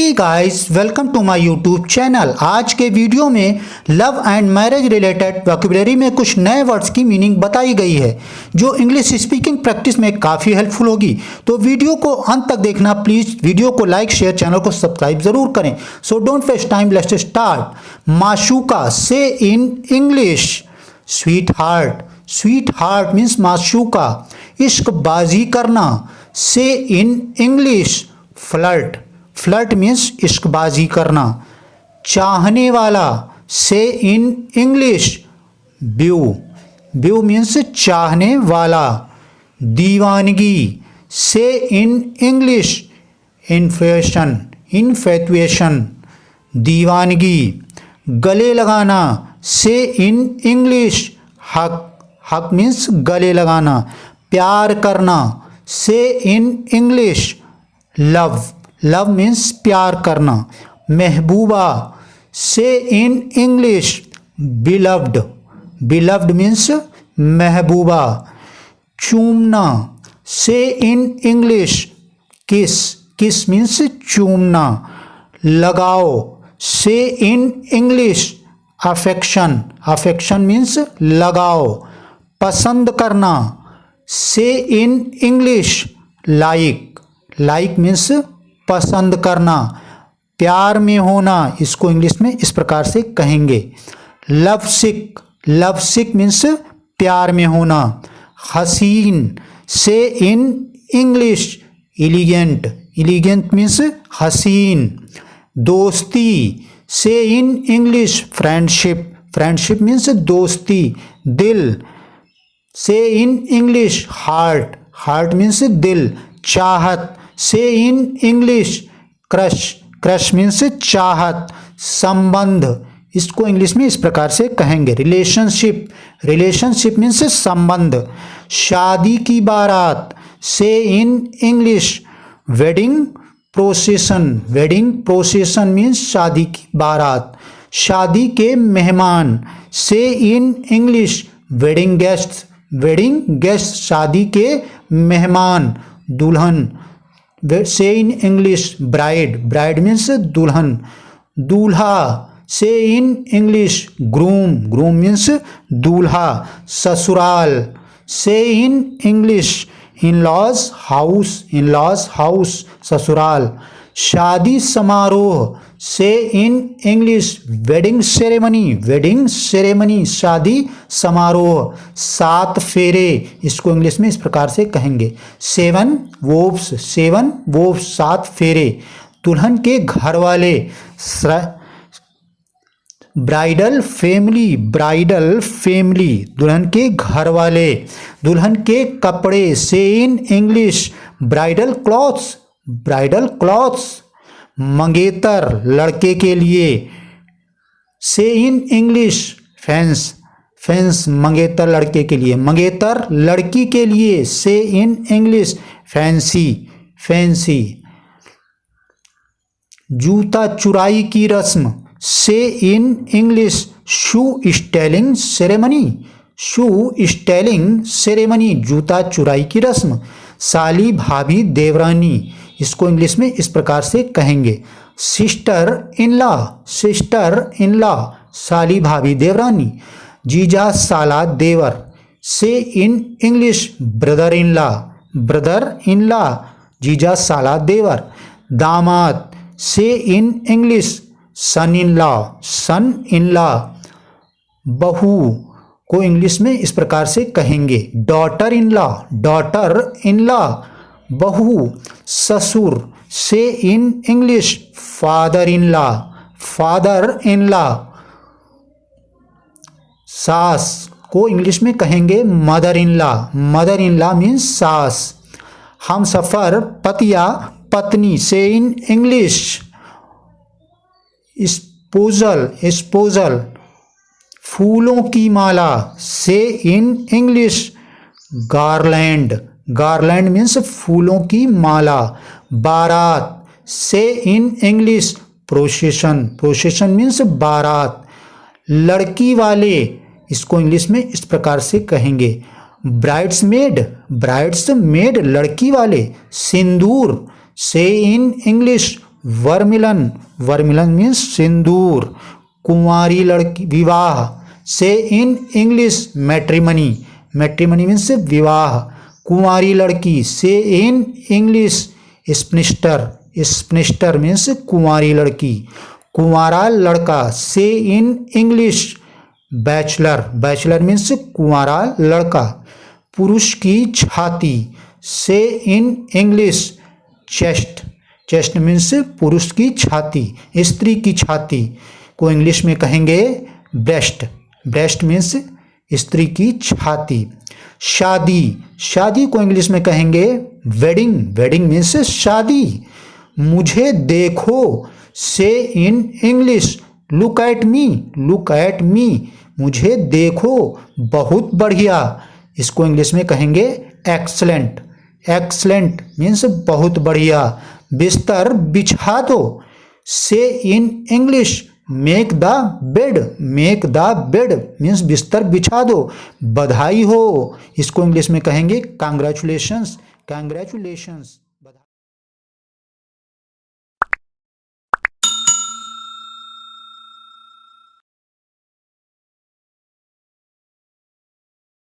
Hey guys, welcome to my YouTube channel. आज के video में love and marriage related vocabulary में कुछ नए वर्ड्स की मीनिंग बताई गई है जो इंग्लिश स्पीकिंग प्रैक्टिस में काफ़ी हेल्पफुल होगी। तो वीडियो को अंत तक देखना प्लीज़। वीडियो को लाइक शेयर, चैनल को सब्सक्राइब जरूर करें। So don't waste time, let's start. माशूका से in English sweetheart. Sweetheart means माशूका। इश्कबाजी करना से in English flirt. Flirt means इश्कबाजी करना। चाहने वाला से in English view. View means चाहने वाला। दीवानगी से इन इंग्लिश इन्फेशन। इन्फेतुएशन, दीवानगी। गले लगाना से इन इंग्लिश हक। हक मीन्स गले लगाना। प्यार करना से in English love. Love means प्यार करना। महबूबा से in English beloved. Beloved means महबूबा। चूमना से in English kiss. Kiss means चूमना। लगाओ से in English affection. Affection means लगाओ। पसंद करना से in English like. Like means पसंद करना। प्यार में होना, इसको इंग्लिश में इस प्रकार से कहेंगे लव सिक। लव सिक मीन्स प्यार में होना। हसीन से in English elegant. Elegant means हसीन। दोस्ती से in English friendship. Friendship means दोस्ती। दिल से in English heart. Heart means दिल। चाहत से in English crush. Crush means चाहत। संबंध, इसको इंग्लिश में इस प्रकार से कहेंगे रिलेशनशिप। रिलेशनशिप मीन्स संबंध। शादी की बारात से in English wedding procession. Wedding procession means शादी की बारात। शादी के मेहमान से in English wedding guest. Wedding guest शादी के मेहमान। दुल्हन से in English bride. Bride means दुल्हन। दूल्हा से in English groom. Groom means दूल्हा। ससुराल से in English in laws house. In laws house ससुराल। शादी समारोह से in English wedding ceremony. Wedding ceremony शादी समारोह। 7 फेरे, इसको इंग्लिश में इस प्रकार से कहेंगे 7 वोव्स। 7 वोव्स 7 फेरे। दुल्हन के घर वाले ब्राइडल फैमिली। ब्राइडल फैमिली दुल्हन के घर वाले। दुल्हन के कपड़े से in English bridal clothes. Bridal clothes. मंगेतर लड़के के लिए से इन इंग्लिश फेंस। फेंस मंगेतर लड़के के लिए। मंगेतर लड़की के लिए से इन इंग्लिश फैंसी। फैंसी। जूता चुराई की रस्म से in English shoe stealing ceremony. Shoe stealing ceremony जूता चुराई की रस्म। साली भाभी देवरानी, इसको इंग्लिश में इस प्रकार से कहेंगे sister in law. Sister in law साली भाभी देवरानी। जीजा साला देवर से in English brother in law. Brother in law जीजा साला देवर। दामाद से in English son in law. Son in law. बहू को इंग्लिश में इस प्रकार से कहेंगे daughter in law. Daughter in law बहू। ससुर से in English father in law. Father in law. सास को इंग्लिश में कहेंगे mother in law. Mother in law means सास। हम सफर पतिया पत्नी से इन इंग्लिश स्पोजल। स्पोजल। फूलों की माला से in English garland. Garland means फूलों की माला। बारात से in English procession. Procession means बारात। लड़की वाले, इसको इंग्लिश में इस प्रकार से कहेंगे ब्राइड्स मेड। ब्राइड्स मेड लड़की वाले। सिंदूर से इन इंग्लिश वर्मिलन, वर्मिलन मीन्स सिंदूर। कुंवारी लड़की, विवाह। से in English matrimony, matrimony means विवाह। कुंवारी लड़की, से इन इंग्लिश स्पिनिस्टर, स्पिनिस्टर मीन्स कुंवारी लड़की। कुंवारा लड़का, से in English bachelor, bachelor means कुंवारा लड़का। पुरुष की छाती, से in English chest, chest means पुरुष की छाती। स्त्री की छाती को इंग्लिश में कहेंगे ब्रेस्ट, ब्रेस्ट मीन्स स्त्री की छाती। शादी, शादी को इंग्लिश में कहेंगे वेडिंग, वेडिंग मीन्स शादी। मुझे देखो, से in English look at me, look at me, मुझे देखो, बहुत बढ़िया। इसको इंग्लिश में कहेंगे एक्सलेंट, एक्सलेंट मीन्स बहुत बढ़िया। बिस्तर बिछा दो, से in English make the bed, make the bed means बिस्तर बिछा दो, बधाई हो। इसको इंग्लिश में कहेंगे कांग्रेचुलेशंस, कांग्रेचुलेशंस।